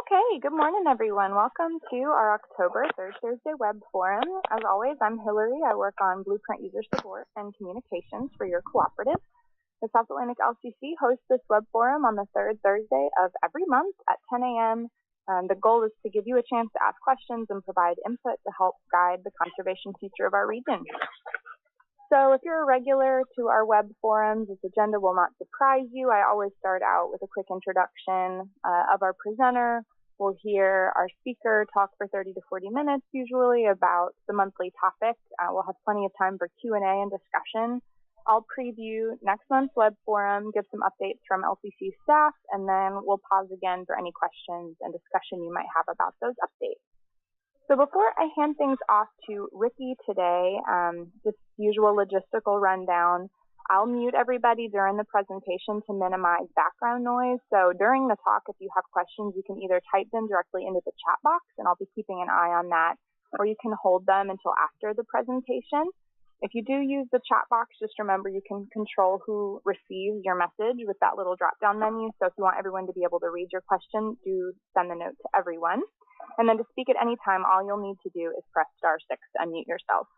Okay, good morning, everyone. Welcome to our October Third Thursday Web Forum. As always, I'm Hillary. I work on Blueprint User Support and Communications for your cooperative. The South Atlantic LCC hosts this Web Forum on the third Thursday of every month at 10 a.m. The goal is to give you a chance to ask questions and provide input to help guide the conservation future of our region. So if you're a regular to our web forums, this agenda will not surprise you. I always start out with a quick introduction of our presenter. We'll hear our speaker talk for 30 to 40 minutes, usually about the monthly topic. We'll have plenty of time for Q&A and discussion. I'll preview next month's web forum, give some updates from LCC staff, and then we'll pause again for any questions and discussion you might have about those updates. So before I hand things off to Ricky today, just usual logistical rundown, I'll mute everybody during the presentation to minimize background noise. So during the talk, if you have questions, you can either type them directly into the chat box, and I'll be keeping an eye on that, or you can hold them until after the presentation. If you do use the chat box, just remember you can control who receives your message with that little drop-down menu. So if you want everyone to be able to read your question, do send the note to everyone. And then to speak at any time, all you'll need to do is press *6 to unmute yourself.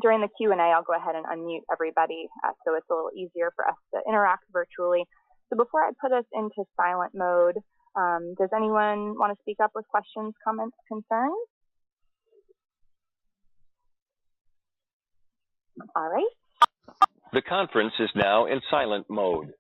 During the Q&A, I'll go ahead and unmute everybody so it's a little easier for us to interact virtually. So before I put us into silent mode, does anyone want to speak up with questions, comments, concerns? All right. The conference is now in silent mode.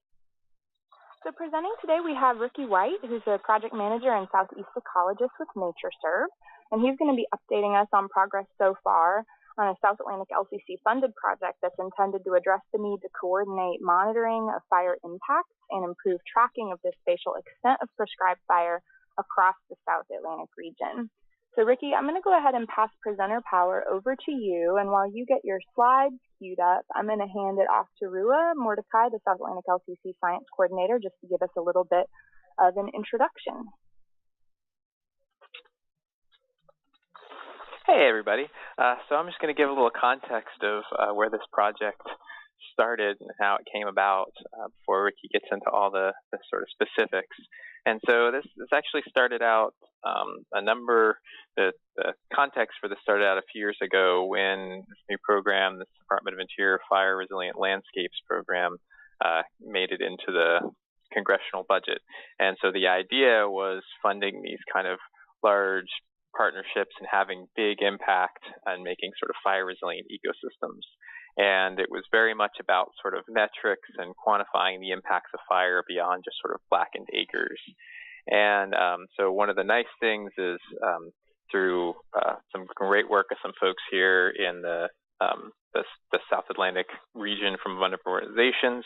So presenting today, we have Ricky White, who's a project manager and Southeast ecologist with NatureServe, and he's going to be updating us on progress so far on a South Atlantic LCC funded project that's intended to address the need to coordinate monitoring of fire impacts and improve tracking of the spatial extent of prescribed fire across the South Atlantic region. So Ricky, I'm going to go ahead and pass presenter power over to you, and while you get your slides queued up, I'm going to hand it off to Rua Mordecai, the South Atlantic LCC Science Coordinator, just to give us a little bit of an introduction. Hey everybody, so I'm just going to give a little context of where this project started and how it came about before Ricky gets into all the sort of specifics. And so this actually started out the context for this started out a few years ago when this new program, this Department of Interior Fire Resilient Landscapes program, made it into the congressional budget. And so the idea was funding these kind of large partnerships and having big impact on making sort of fire resilient ecosystems. And it was very much about sort of metrics and quantifying the impacts of fire beyond just sort of blackened acres. And so one of the nice things is through some great work of some folks here in the South Atlantic region from vulnerable organizations,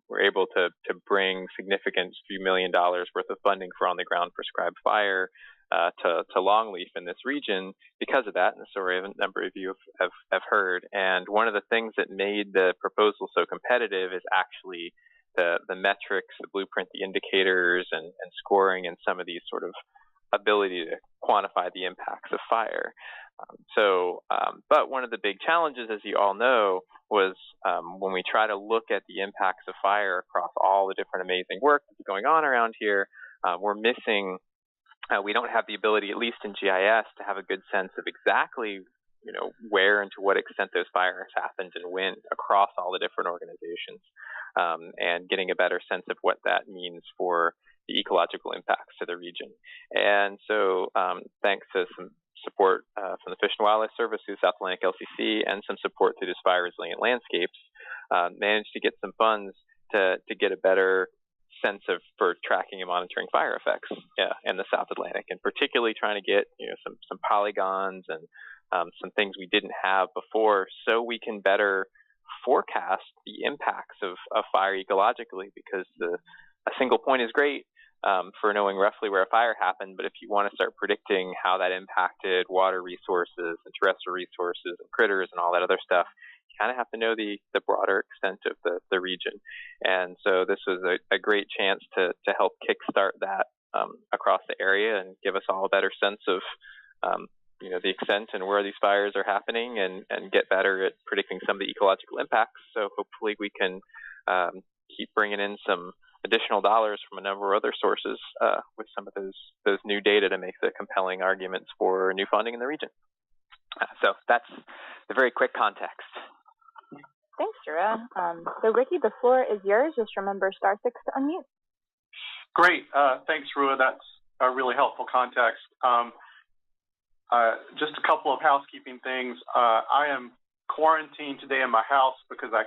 we're able to bring significant few $1 million worth of funding for on-the-ground prescribed fire to Longleaf in this region because of that, and so a number of you have heard. And one of the things that made the proposal so competitive is actually the metrics, the blueprint, the indicators, and scoring, and some of these sort of ability to quantify the impacts of fire. But one of the big challenges, as you all know, was when we try to look at the impacts of fire across all the different amazing work that's going on around here, we're missing. We don't have the ability, at least in GIS, to have a good sense of exactly, where and to what extent those fires happened and when across all the different organizations, and getting a better sense of what that means for the ecological impacts to the region. And so, thanks to some support from the Fish and Wildlife Service through South Atlantic LCC and some support through this Fire Resilient Landscapes, managed to get some funds to get a better sense for tracking and monitoring fire effects in the South Atlantic, and particularly trying to get some polygons and some things we didn't have before, so we can better forecast the impacts of fire ecologically. Because a single point is great for knowing roughly where a fire happened, but if you want to start predicting how that impacted water resources and terrestrial resources and critters and all that other stuff, kind of have to know the broader extent of the region. And so this was a great chance to help kickstart that across the area and give us all a better sense of the extent and where these fires are happening, and get better at predicting some of the ecological impacts. So hopefully we can keep bringing in some additional dollars from a number of other sources with some of those new data to make the compelling arguments for new funding in the region. So that's the very quick context. Thanks, Drew. So Ricky, the floor is yours. Just remember *6 to unmute. Great. Thanks, Rua. That's a really helpful context. Just a couple of housekeeping things. I am quarantined today in my house because I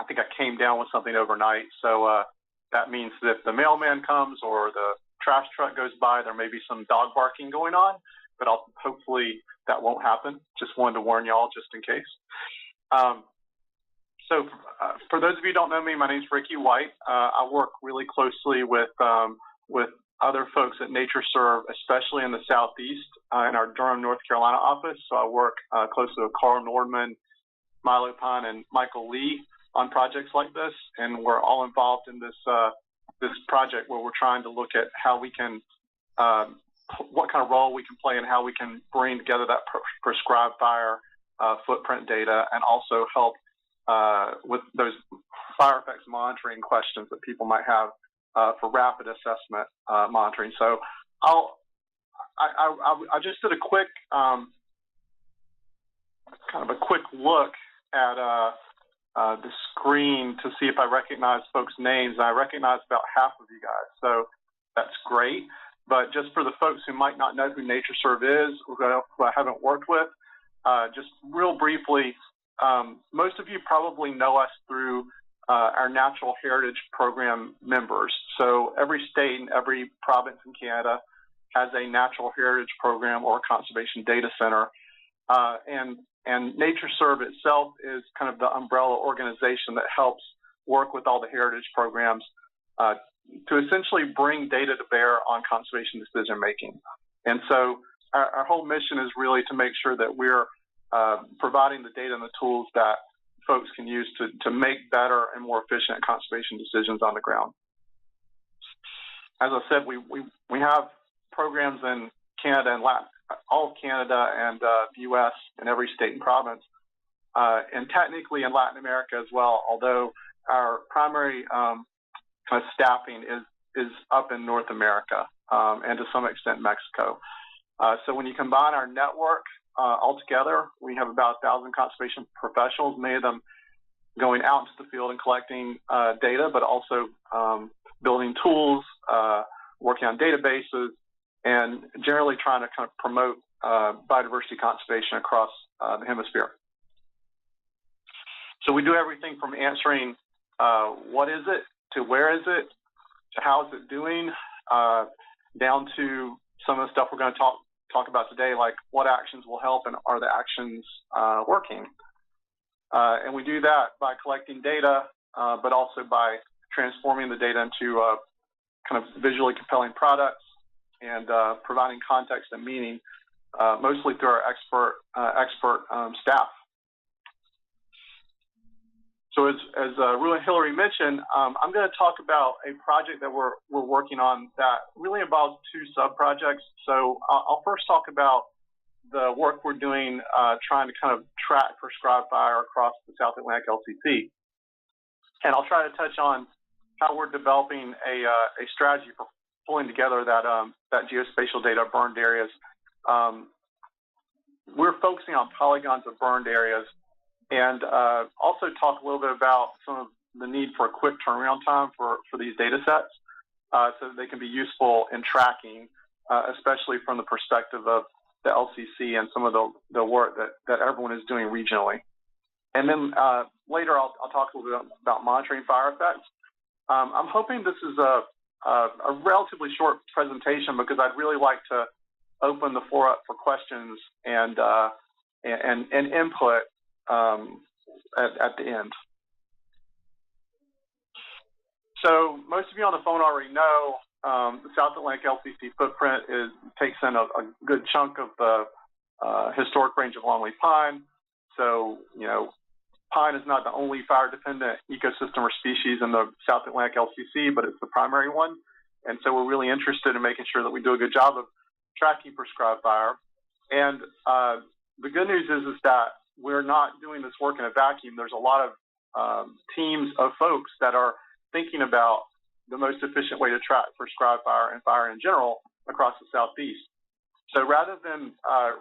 think I came down with something overnight. So that means that if the mailman comes or the trash truck goes by, there may be some dog barking going on, but hopefully that won't happen. Just wanted to warn y'all just in case. So for those of you who don't know me, my name is Ricky White. I work really closely with other folks at NatureServe, especially in the Southeast, in our Durham, North Carolina office. So I work closely with Carl Nordman, Milo Pine, and Michael Lee on projects like this, and we're all involved in this project where we're trying to look at how we can, what kind of role we can play and how we can bring together that prescribed fire footprint data and also help with those fire effects monitoring questions that people might have for rapid assessment monitoring. So I just did a quick kind of a quick look at the screen to see if I recognize folks' names. I recognize about half of you guys, so that's great. But just for the folks who might not know who NatureServe is, or who I haven't worked with, just real briefly, most of you probably know us through our Natural Heritage Program members. So every state and every province in Canada has a Natural Heritage Program or conservation data center. And NatureServe itself is kind of the umbrella organization that helps work with all the heritage programs to essentially bring data to bear on conservation decision making. And so our whole mission is really to make sure that we're providing the data and the tools that folks can use to make better and more efficient conservation decisions on the ground. As I said, we have programs in Canada and all of Canada and the U.S. and every state and province, and technically in Latin America as well, although our primary kind of staffing is up in North America and to some extent Mexico. So when you combine our network altogether, we have about 1,000 conservation professionals, many of them going out into the field and collecting data, but also building tools, working on databases, and generally trying to kind of promote biodiversity conservation across the hemisphere. So we do everything from answering what is it, to where is it, to how is it doing, down to some of the stuff we're going to talk about today, like what actions will help and are the actions working. And we do that by collecting data, but also by transforming the data into kind of visually compelling products and providing context and meaning, mostly through our expert staff. So as Rue and Hillary mentioned, I'm going to talk about a project that we're working on that really involves two sub-projects. So I'll first talk about the work we're doing trying to kind of track prescribed fire across the South Atlantic LCC. And I'll try to touch on how we're developing a strategy for pulling together that geospatial data of burned areas. We're focusing on polygons of burned areas, and also talk a little bit about some of the need for a quick turnaround time for these data sets so that they can be useful in tracking, especially from the perspective of the LCC and some of the work that everyone is doing regionally. And then later I'll talk a little bit about monitoring fire effects. I'm hoping this is a relatively short presentation because I'd really like to open the floor up for questions and input at the end. So most of you on the phone already know the South Atlantic LCC footprint takes in a good chunk of the historic range of longleaf pine. So, you know, pine is not the only fire-dependent ecosystem or species in the South Atlantic LCC, but it's the primary one. And so we're really interested in making sure that we do a good job of tracking prescribed fire. And the good news is that we're not doing this work in a vacuum. There's a lot of teams of folks that are thinking about the most efficient way to track prescribed fire and fire in general across the Southeast. So rather than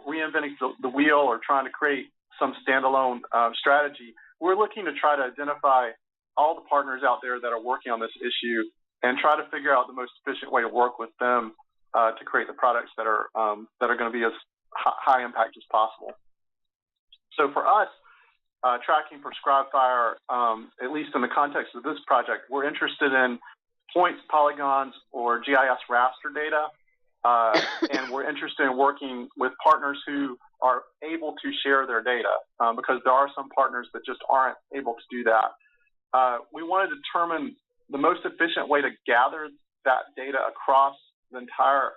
reinventing the wheel or trying to create some standalone strategy, we're looking to try to identify all the partners out there that are working on this issue and try to figure out the most efficient way to work with them to create the products that are going to be as high impact as possible. So for us, tracking prescribed fire, at least in the context of this project, we're interested in points, polygons, or GIS raster data, and we're interested in working with partners who are able to share their data, because there are some partners that just aren't able to do that. We want to determine the most efficient way to gather that data across the entire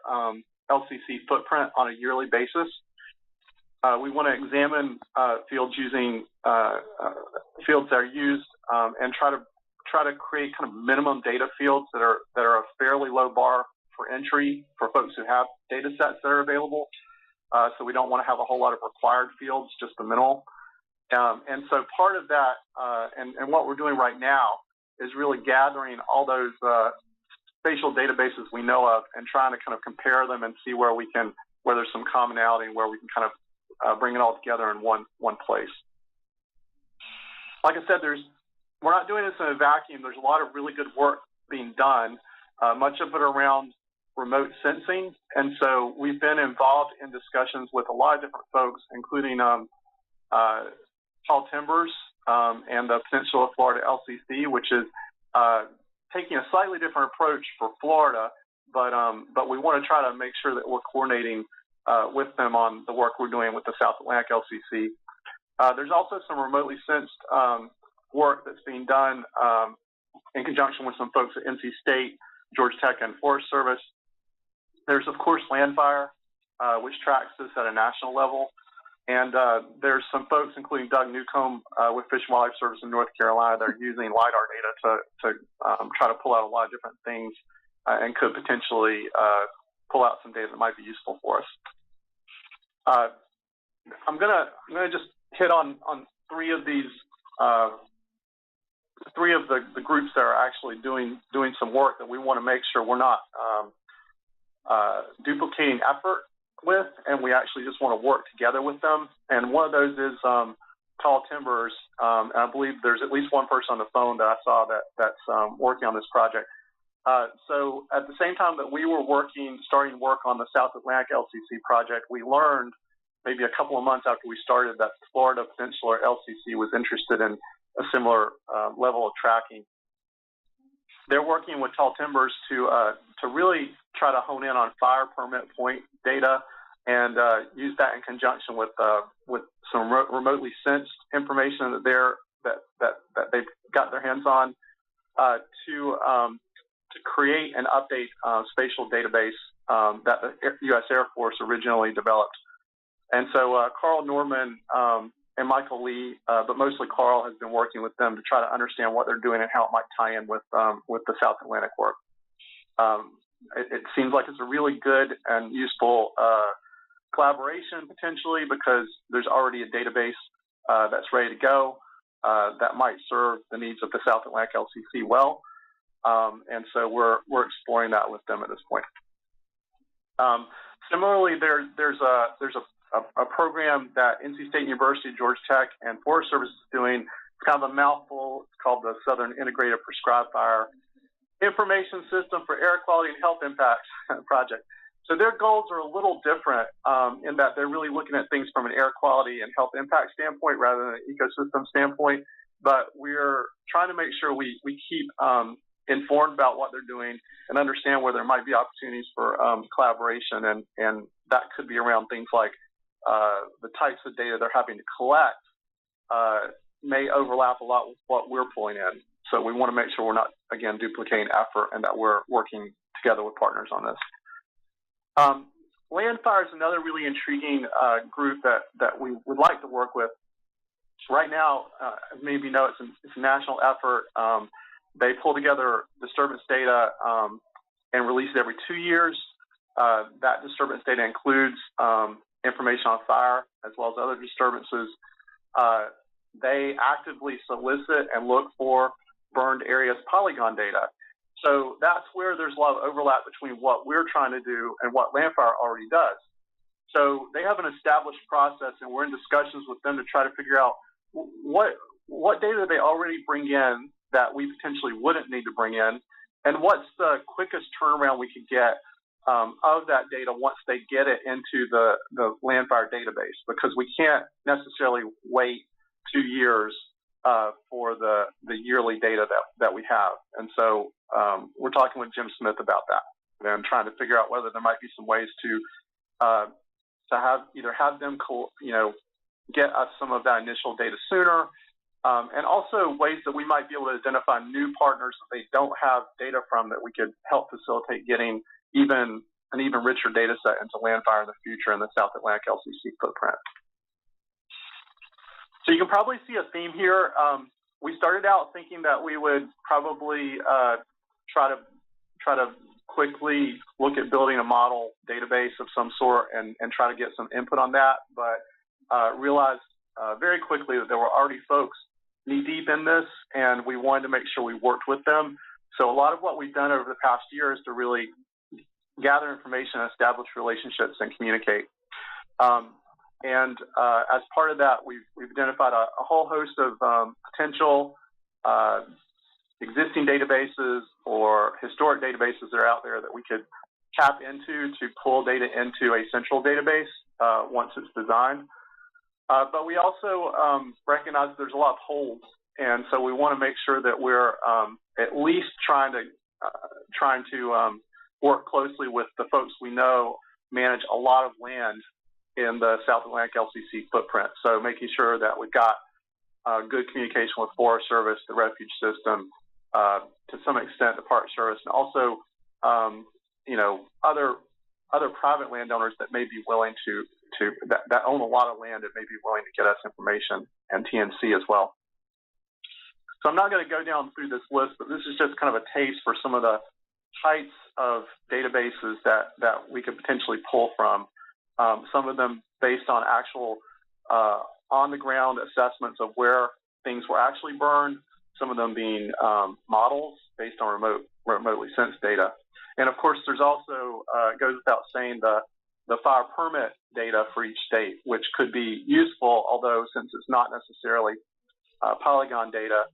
LCC footprint on a yearly basis. We want to examine fields using fields that are used and try to create kind of minimum data fields that are a fairly low bar for entry for folks who have data sets that are available. So we don't want to have a whole lot of required fields, just the minimal. And so part of that, and what we're doing right now, is really gathering all those spatial databases we know of and trying to kind of compare them and see where there's some commonality and where we can kind of bring it all together in one place. Like I said, we're not doing this in a vacuum. There's a lot of really good work being done, much of it around remote sensing. And so we've been involved in discussions with a lot of different folks, including Tall Timbers and the Peninsula Florida LCC, which is taking a slightly different approach for Florida, but we want to try to make sure that we're coordinating with them on the work we're doing with the South Atlantic LCC. There's also some remotely sensed work that's being done in conjunction with some folks at NC State, Georgia Tech, and Forest Service. There's, of course, Landfire, which tracks this at a national level. And there's some folks, including Doug Newcomb with Fish and Wildlife Service in North Carolina, that are using LIDAR data to try to pull out a lot of different things and could potentially pull out some data that might be useful for us. I'm gonna just hit on three of these, three of the groups that are actually doing some work that we want to make sure we're not duplicating effort with, and we actually just want to work together with them. And one of those is Tall Timbers, and I believe there's at least one person on the phone that I saw that's working on this project. So at the same time that we were starting work on the South Atlantic LCC project, we learned maybe a couple of months after we started that Florida Peninsula LCC was interested in a similar level of tracking. They're working with Tall Timbers to really try to hone in on fire permit point data and use that in conjunction with some remotely sensed information that they've got their hands on to create and update spatial database that the U.S. Air Force originally developed. And so Carl Norman and Michael Lee, but mostly Carl, has been working with them to try to understand what they're doing and how it might tie in with the South Atlantic work. It seems like it's a really good and useful collaboration potentially, because there's already a database that's ready to go that might serve the needs of the South Atlantic LCC well. And so we're exploring that with them at this point. Similarly, there's a program that NC State University, Georgia Tech, and Forest Service is doing. It's kind of a mouthful. It's called the Southern Integrated Prescribed Fire Information System for Air Quality and Health Impacts project. So their goals are a little different in that they're really looking at things from an air quality and health impact standpoint rather than an ecosystem standpoint. But we're trying to make sure we keep informed about what they're doing and understand where there might be opportunities for collaboration. And that could be around things like the types of data they're having to collect may overlap a lot with what we're pulling in. So we want to make sure we're not, again, duplicating effort and that we're working together with partners on this. Landfire is another really intriguing group that we would like to work with. Right now, as maybe you know, it's a national effort. They pull together disturbance data and release it every 2 years. That disturbance data includes information on fire as well as other disturbances. They actively solicit and look for burned areas polygon data. So that's where there's a lot of overlap between what we're trying to do and what Landfire already does. So they have an established process, and we're in discussions with them to try to figure out what data they already bring in that we potentially wouldn't need to bring in, and what's the quickest turnaround we could get of that data once they get it into the Landfire database, because we can't necessarily wait 2 years for the yearly data that we have. And so we're talking with Jim Smith about that and trying to figure out whether there might be some ways to have them get us some of that initial data sooner, and also ways that we might be able to identify new partners that they don't have data from that we could help facilitate getting an even richer data set into Landfire in the future in the South Atlantic LCC footprint. So you can probably see a theme here. We started out thinking that we would probably try to quickly look at building a model database of some sort and try to get some input on that, but realized very quickly that there were already folks knee-deep in this, and we wanted to make sure we worked with them. So a lot of what we've done over the past year is to really gather information, establish relationships, and communicate. As part of that, we've identified a whole host of potential existing databases or historic databases that are out there that we could tap into to pull data into a central database once it's designed. But we also recognize there's a lot of holes, and so we want to make sure that we're at least trying to work closely with the folks we know manage a lot of land in the South Atlantic LCC footprint. So making sure that we've got good communication with Forest Service, the refuge system, to some extent the Park Service, and also other private landowners that may be willing that own a lot of land that may be willing to get us information, and TNC as well. So I'm not going to go down through this list, but this is just kind of a taste for some of the types of databases that we could potentially pull from. Some of them based on actual on-the-ground assessments of where things were actually burned, some of them being models based on remotely sensed data. And of course, there's also, it goes without saying, the fire permit data for each state, which could be useful, although since it's not necessarily polygon data,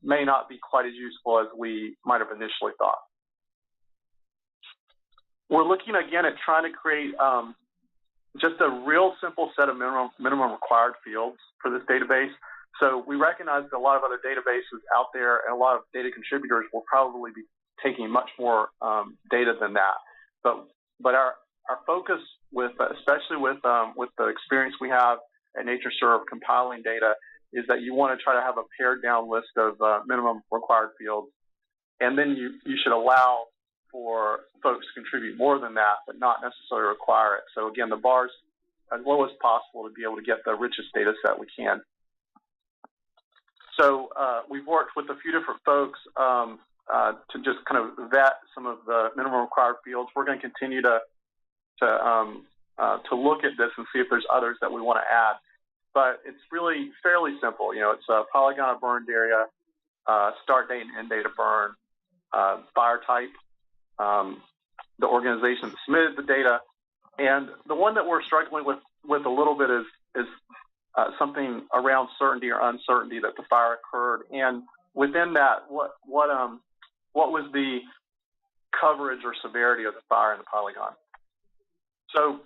may not be quite as useful as we might have initially thought. We're looking again at trying to create just a real simple set of minimum required fields for this database. So we recognize that a lot of other databases out there and a lot of data contributors will probably be taking much more data than that. But our focus especially with the experience we have at NatureServe compiling data is that you want to try to have a pared down list of minimum required fields, and then you should allow for folks to contribute more than that, but not necessarily require it. So again, the bar's as low as possible to be able to get the richest data set we can. So we've worked with a few different folks to just kind of vet some of the minimum required fields. We're going to continue to look at this and see if there's others that we want to add. But it's really fairly simple. It's a polygon of burned area, start date and end date of burn, fire type, the organization that submitted the data, and the one that we're struggling with a little bit is something around certainty or uncertainty that the fire occurred, and within that, what was the coverage or severity of the fire in the polygon. So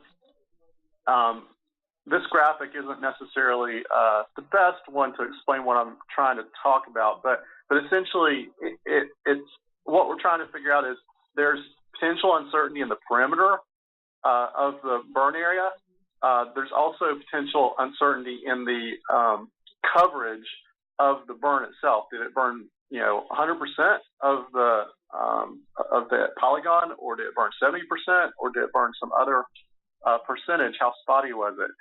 this graphic isn't necessarily the best one to explain what I'm trying to talk about, but essentially it's what we're trying to figure out is there's potential uncertainty in the perimeter of the burn area. There's also potential uncertainty in the coverage of the burn itself. Did it burn 100% of the polygon, or did it burn 70%, or did it burn some other percentage? How spotty was it?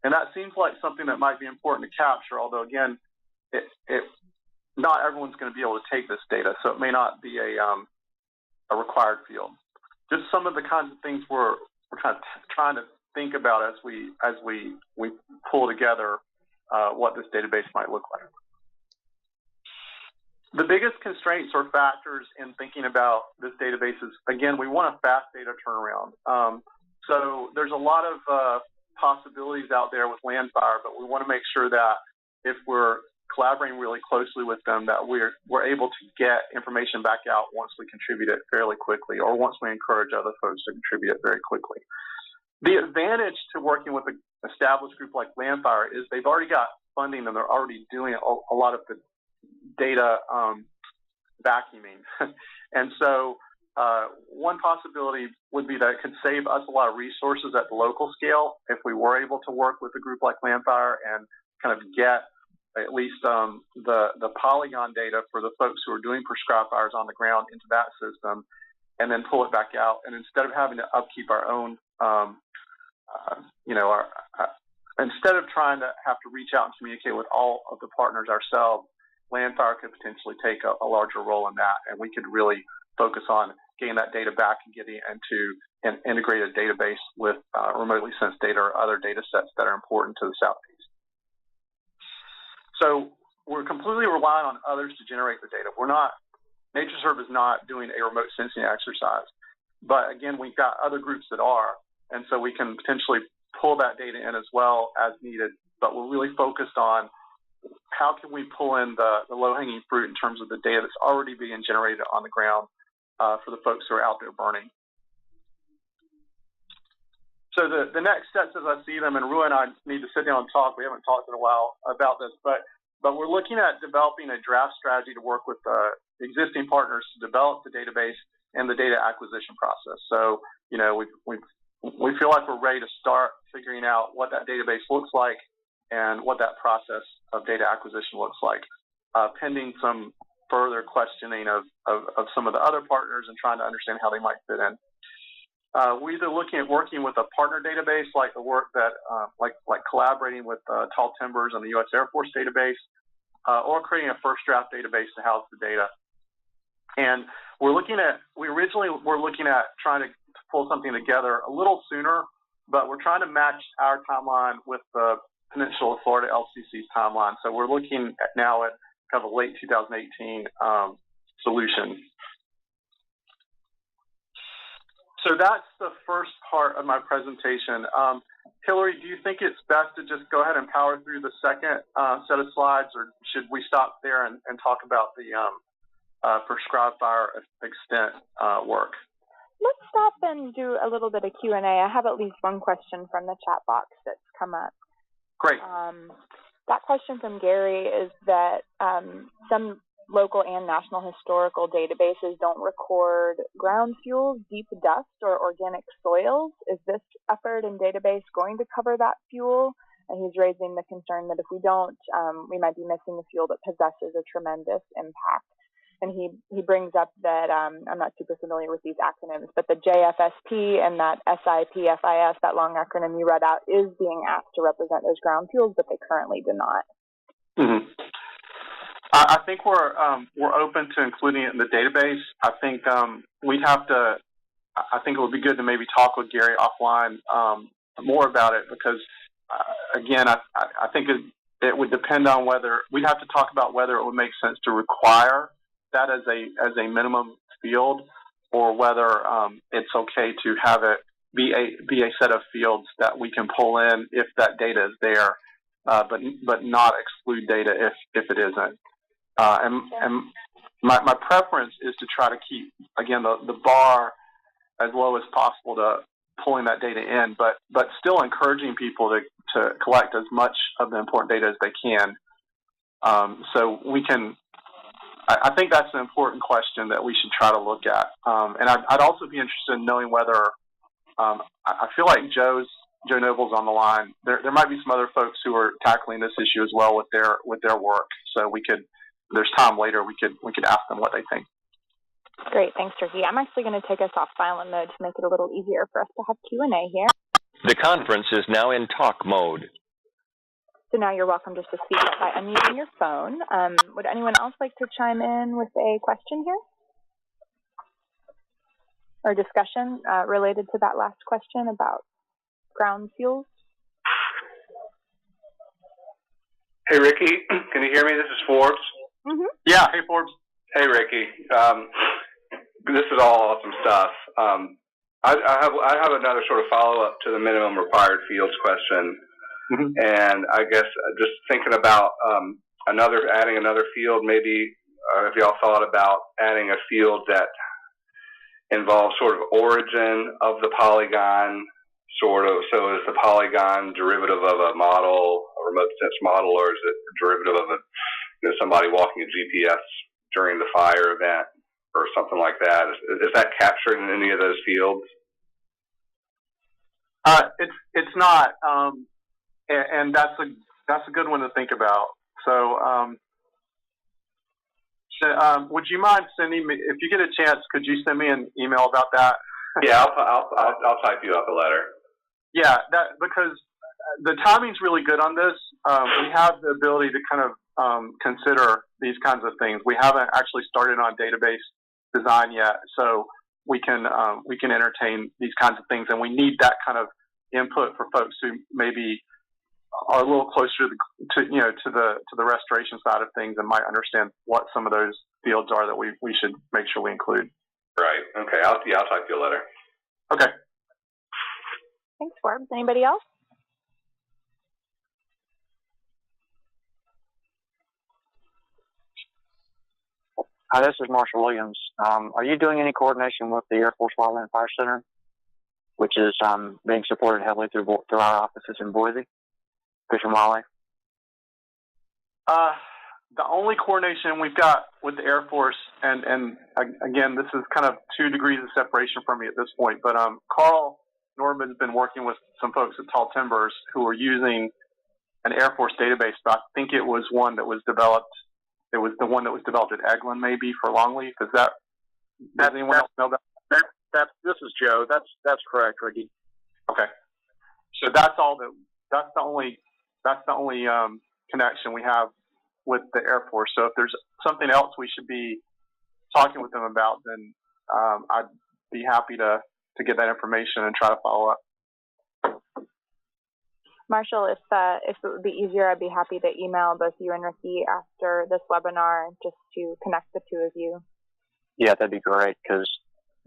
And that seems like something that might be important to capture, although again, not everyone's going to be able to take this data, so it may not be a required field. Just some of the kinds of things we're trying to think about as we pull together what this database might look like. The biggest constraints or factors in thinking about this database is, again, we want a fast data turnaround. So there's a lot of possibilities out there with Landfire, but we want to make sure that if we're collaborating really closely with them, that we're able to get information back out once we contribute it fairly quickly, or once we encourage other folks to contribute it very quickly. The advantage to working with an established group like Landfire is they've already got funding and they're already doing a lot of the data vacuuming. And so one possibility would be that it could save us a lot of resources at the local scale if we were able to work with a group like Landfire and kind of get at least the polygon data for the folks who are doing prescribed fires on the ground into that system, and then pull it back out. And instead of having to upkeep our own, instead of trying to have to reach out and communicate with all of the partners ourselves, Landfire could potentially take a larger role in that, and we could really focus on getting that data back and getting into an integrated database with remotely sensed data or other data sets that are important to the Southeast. So we're completely relying on others to generate the data. NatureServe is not doing a remote sensing exercise, but again, we've got other groups that are, and so we can potentially pull that data in as well as needed, but we're really focused on how can we pull in the low-hanging fruit in terms of the data that's already being generated on the ground for the folks who are out there burning. So the next steps as I see them, and Rua and I need to sit down and talk. We haven't talked in a while about this, but we're looking at developing a draft strategy to work with existing partners to develop the database and the data acquisition process. So, we feel like we're ready to start figuring out what that database looks like and what that process of data acquisition looks like, pending some further questioning of some of the other partners and trying to understand how they might fit in. We're either looking at working with a partner database, like the work that, like collaborating with Tall Timbers and the U.S. Air Force database, or creating a first draft database to house the data. And we originally were looking at trying to pull something together a little sooner, but we're trying to match our timeline with the Peninsula of Florida LCC's timeline. So we're looking now at kind of a late 2018 solution. So that's the first part of my presentation. Hillary, do you think it's best to just go ahead and power through the second set of slides, or should we stop there and talk about the prescribed fire extent work? Let's stop and do a little bit of Q&A. I have at least one question from the chat box that's come up. Great. That question from Gary is that some local and national historical databases don't record ground fuels, deep dust, or organic soils. Is this effort and database going to cover that fuel? And he's raising the concern that if we don't, we might be missing the fuel that possesses a tremendous impact. And he brings up that, I'm not super familiar with these acronyms, but the JFSP and that SIPFIS, that long acronym you read out, is being asked to represent those ground fuels, but they currently do not. Mm-hmm. I think we're open to including it in the database. I think I think it would be good to maybe talk with Gary offline more about it, because again, I think it would depend on whether we'd have to talk about whether it would make sense to require that as a minimum field, or whether it's okay to have it be a set of fields that we can pull in if that data is there, but not exclude data if it isn't. And my preference is to try to keep, again, the bar as low as possible to pulling that data in, but still encouraging people to collect as much of the important data as they can. So we can, I think that's an important question that we should try to look at. And I'd also be interested in knowing whether, I feel like Joe Noble's on the line. There might be some other folks who are tackling this issue as well with their work. So we could, there's time later, we could ask them what they think. Great, thanks, Turkey. I'm actually going to take us off silent mode to make it a little easier for us to have Q&A here. The conference is now in talk mode. So now you're welcome just to speak up by unmuting your phone. Would anyone else like to chime in with a question here? Or discussion related to that last question about ground fuels? Hey, Ricky, can you hear me? This is Forbes. Mm-hmm. Yeah. Hey, Forbes. Hey, Ricky. This is all awesome stuff. I have another sort of follow-up to the minimum required fields question. Mm-hmm. And I guess just thinking about adding another field, maybe if y'all thought about adding a field that involves sort of origin of the polygon, sort of. So is the polygon derivative of a model, a remote sense model, or is it derivative of somebody walking a GPS during the fire event or something like that? Is that captured in any of those fields? It's not, and that's a good one to think about. So, would you mind sending me, if you get a chance, could you send me an email about that? Yeah, I'll type you up a letter. Yeah, because the timing's really good on this. We have the ability to kind of consider these kinds of things. We haven't actually started on database design yet, so we can entertain these kinds of things, and we need that kind of input for folks who maybe are a little closer to the restoration side of things and might understand what some of those fields are that we should make sure we include. Right. Okay. I'll type you a letter. Okay. Thanks, Forbes. Anybody else? Hi, this is Marshall Williams. Are you doing any coordination with the Air Force Wildland Fire Center, which is being supported heavily through our offices in Boise, Fish and Wildlife? The only coordination we've got with the Air Force, and again, this is kind of 2 degrees of separation from me at this point, but Carl Norman's been working with some folks at Tall Timbers who are using an Air Force database. But I think it was one that was developed. It was the one that was developed at Eglin, maybe, for Longleaf. Does anyone else know that? This is Joe. That's correct, Ricky. Okay. So that's the only connection we have with the Air Force. So if there's something else we should be talking with them about, then I'd be happy to get that information and try to follow up. Marshall, if it would be easier, I'd be happy to email both you and Ricky after this webinar just to connect the two of you. Yeah, that'd be great, because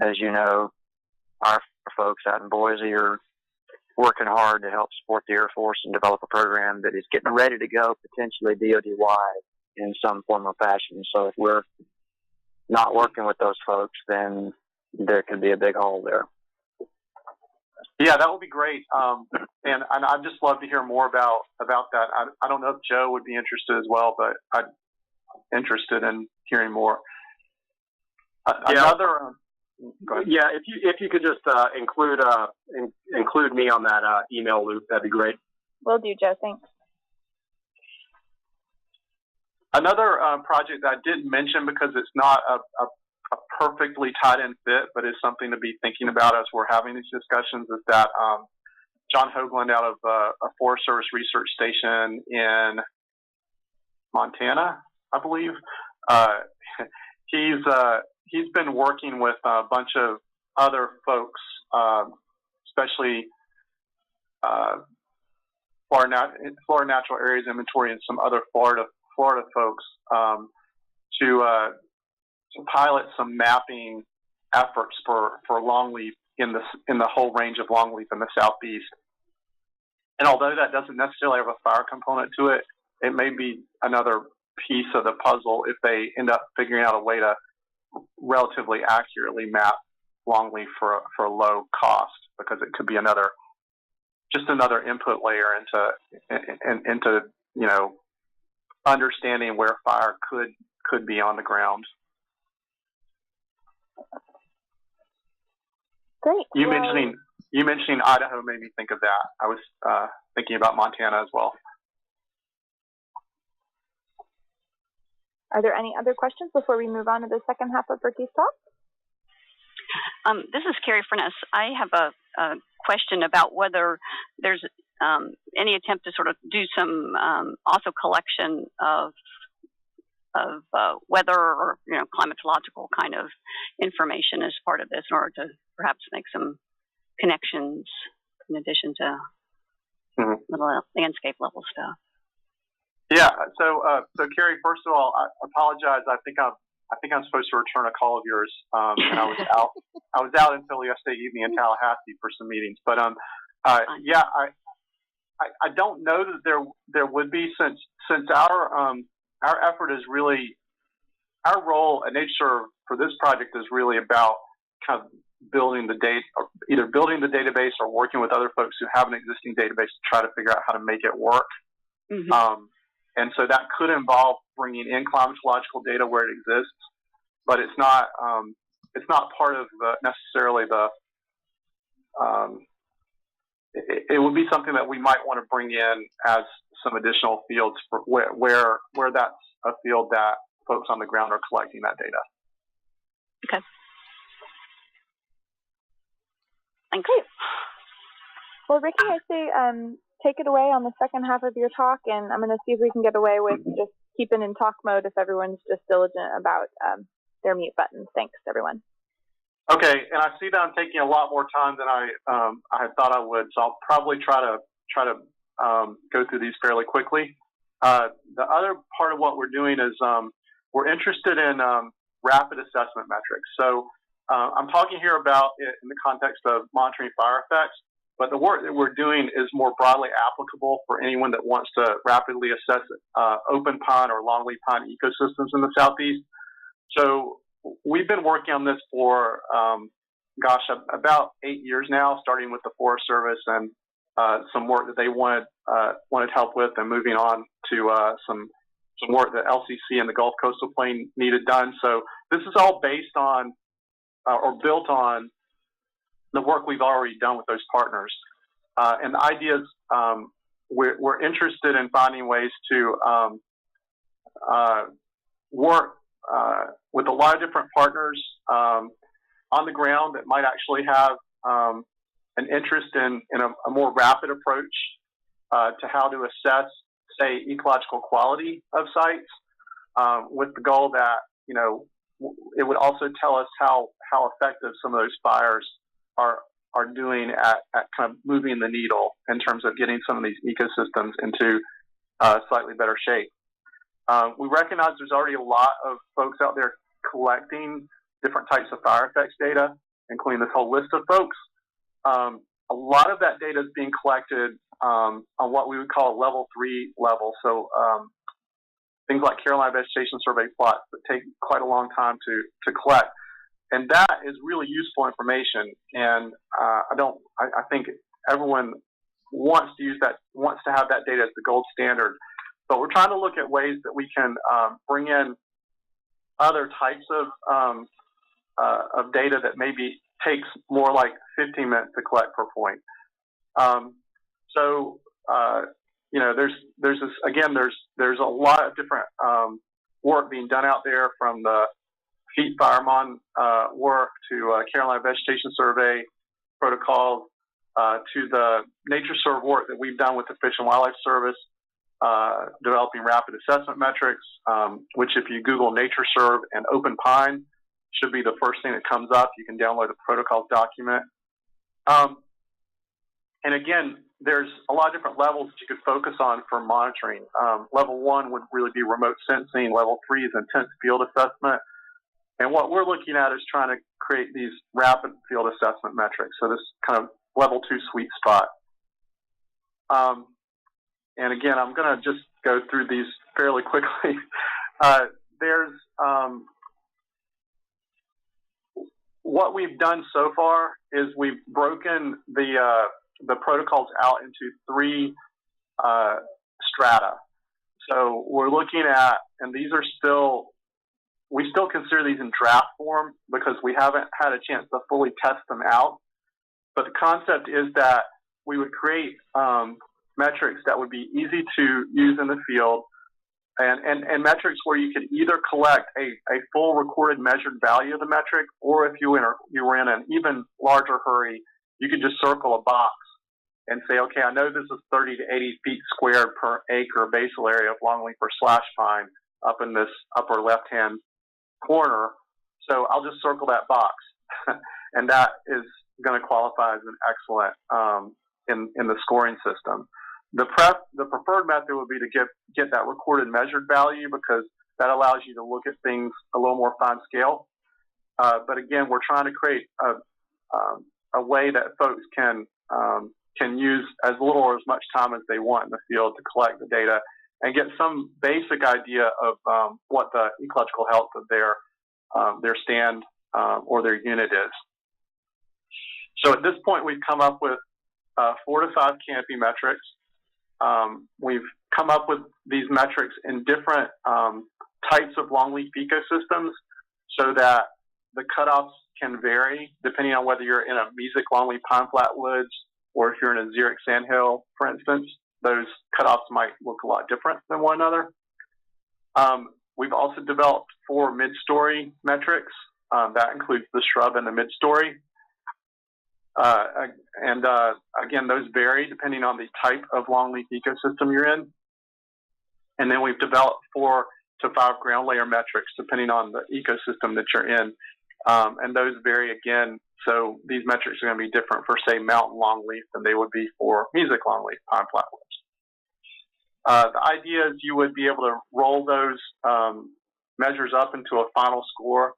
as you know, our folks out in Boise are working hard to help support the Air Force and develop a program that is getting ready to go potentially DoD-wide in some form or fashion. So if we're not working with those folks, then there could be a big hole there. Yeah, that would be great. And I'd just love to hear more about that. I don't know if Joe would be interested as well, but I'm interested in hearing more. Go ahead. Yeah, if you could just include me on that email loop, that'd be great. Will do, Joe. Thanks. Another project that I didn't mention because it's not a perfectly tied-in fit, but is something to be thinking about as we're having these discussions, is that John Hoagland out of a Forest Service research station in Montana, I believe, he's been working with a bunch of other folks, especially Florida Natural Areas Inventory and some other Florida folks, to pilot some mapping efforts for longleaf in the whole range of longleaf in the southeast. And although that doesn't necessarily have a fire component to it, it may be another piece of the puzzle if they end up figuring out a way to relatively accurately map longleaf for a low cost, because it could be another input layer into understanding where fire could be on the ground. Great. You mentioning Idaho made me think of that. I was thinking about Montana as well. Are there any other questions before we move on to the second half of Ricky's talk? This is Carrie Furness. I have a question about whether there's any attempt to sort of do some also collection of weather or climatological kind of information as part of this, in order to perhaps make some connections in addition to the landscape level stuff. Yeah. So Carrie, first of all, I apologize. I think I'm supposed to return a call of yours, and I was out. I was out until yesterday evening in Tallahassee for some meetings. But yeah, I don't know that there would be, since our effort is really, our role at NatureServe for this project is really about kind of building the data, either building the database or working with other folks who have an existing database to try to figure out how to make it work. Mm-hmm. And so that could involve bringing in climatological data where it exists, but it's not part of necessarily the. It would be something that we might want to bring in as some additional fields for where that's a field that folks on the ground are collecting that data. Okay. Thanks. Great. Well, Ricky, I say take it away on the second half of your talk, and I'm going to see if we can get away with just keeping in talk mode if everyone's just diligent about their mute buttons. Thanks, everyone. Okay, and I see that I'm taking a lot more time than I thought I would, so I'll probably try to go through these fairly quickly. The other part of what we're doing is we're interested in rapid assessment metrics. So I'm talking here about it in the context of monitoring fire effects, but the work that we're doing is more broadly applicable for anyone that wants to rapidly assess open pine or longleaf pine ecosystems in the Southeast. So we've been working on this for, about 8 years now, starting with the Forest Service and some work that they wanted help with, and moving on to some work that LCC and the Gulf Coastal Plain needed done. So this is all based on or built on the work we've already done with those partners. And the idea is we're interested in finding ways to work with a lot of different partners on the ground that might actually have an interest in a more rapid approach to how to assess, say, ecological quality of sites, with the goal that, it would also tell us how effective some of those fires are doing at kind of moving the needle in terms of getting some of these ecosystems into slightly better shape. We recognize there's already a lot of folks out there collecting different types of fire effects data, including this whole list of folks. A lot of that data is being collected on what we would call a level 3 level. So things like Carolina Vegetation Survey plots that take quite a long time to collect. And that is really useful information. And I think everyone wants to have that data as the gold standard. But we're trying to look at ways that we can bring in other types of data that maybe takes more like 15 minutes to collect per point. There's a lot of different work being done out there, from the Heat Firemon work to Carolina Vegetation Survey protocols to the NatureServe work that we've done with the Fish and Wildlife Service, developing rapid assessment metrics, which if you Google NatureServe and open pine, should be the first thing that comes up. You can download the protocols document. And again, there's a lot of different levels that you could focus on for monitoring. Level 1 would really be remote sensing. Level 3 is intense field assessment. And what we're looking at is trying to create these rapid field assessment metrics. So this kind of level 2 sweet spot. And again, I'm going to just go through these fairly quickly. What we've done so far is we've broken the protocols out into 3 strata. So we're looking at, and these are we still consider these in draft form because we haven't had a chance to fully test them out. But the concept is that we would create metrics that would be easy to use in the field, and metrics where you could either collect a full recorded measured value of the metric, or if you were in an even larger hurry, you could just circle a box and say, okay, I know this is 30 to 80 feet squared per acre basal area of longleaf or slash pine up in this upper left-hand corner, so I'll just circle that box. And that is going to qualify as an excellent in the scoring system. The preferred method would be to get that recorded measured value, because that allows you to look at things a little more fine scale. But again, we're trying to create a way that folks can use as little or as much time as they want in the field to collect the data and get some basic idea of what the ecological health of their stand or their unit is. So at this point, we've come up with 4 to 5 canopy metrics. We've come up with these metrics in different types of longleaf ecosystems so that the cutoffs can vary depending on whether you're in a Mesic longleaf pine flatwoods or if you're in a xeric sandhill, for instance. Those cutoffs might look a lot different than one another. We've also developed 4 mid-story metrics. That includes the shrub and the mid-story. Again, those vary depending on the type of longleaf ecosystem you're in. And then we've developed 4 to 5 ground layer metrics depending on the ecosystem that you're in. And those vary again. So these metrics are going to be different for, say, mountain longleaf than they would be for Mesic longleaf pine flatwoods. The idea is you would be able to roll those measures up into a final score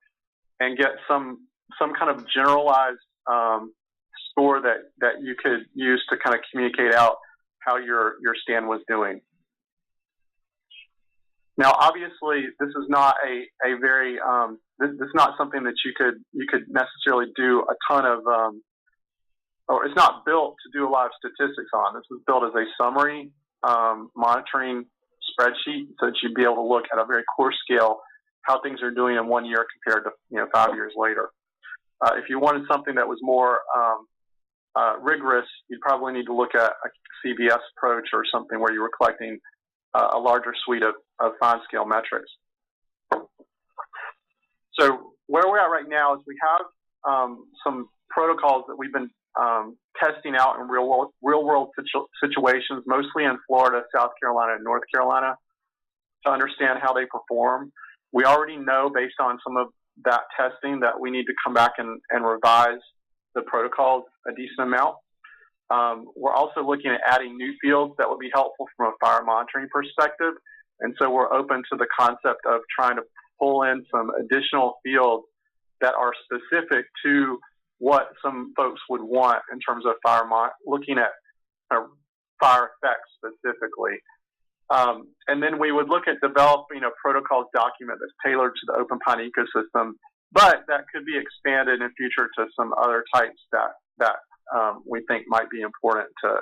and get some kind of generalized score that you could use to kind of communicate out how your stand was doing. Now, obviously, this is not a very this is not something that you could necessarily do a ton of, or it's not built to do a lot of statistics on. This was built as a summary monitoring spreadsheet so that you'd be able to look at a very coarse scale how things are doing in 1 year compared to 5 years later. If you wanted something that was more rigorous, you'd probably need to look at a CBS approach or something where you were collecting a larger suite of fine scale metrics. So where we're at right now is we have some protocols that we've been testing out in real world situations, mostly in Florida, South Carolina, and North Carolina, to understand how they perform. We already know, based on some of that testing, that we need to come back and revise the protocols a decent amount. We're also looking at adding new fields that would be helpful from a fire monitoring perspective. And so we're open to the concept of trying to pull in some additional fields that are specific to what some folks would want in terms of looking at fire effects specifically. And then we would look at developing a protocols document that's tailored to the open pine ecosystem, but that could be expanded in future to some other types that we think might be important to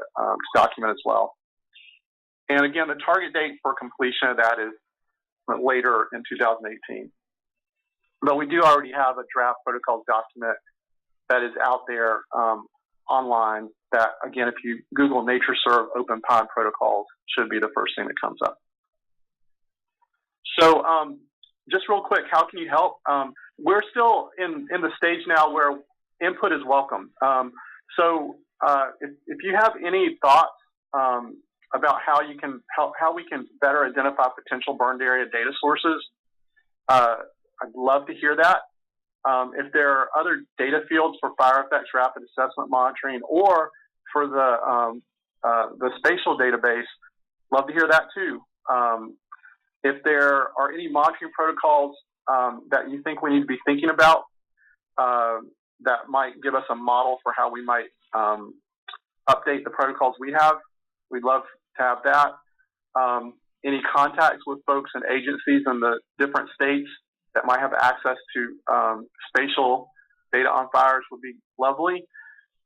document as well. And again, the target date for completion of that is later in 2018. But we do already have a draft protocols document that is out there online that, again, if you Google NatureServe open pine protocols, should be the first thing that comes up. So just real quick, how can you help? We're still in the stage now where input is welcome. So if you have any thoughts about how you can help, how we can better identify potential burned area data sources, I'd love to hear that. If there are other data fields for fire effects rapid assessment monitoring or for the spatial database, love to hear that too. If there are any monitoring protocols that you think we need to be thinking about that might give us a model for how we might update the protocols we have, we'd love to have that. Any contacts with folks and agencies in the different states that might have access to spatial data on fires would be lovely.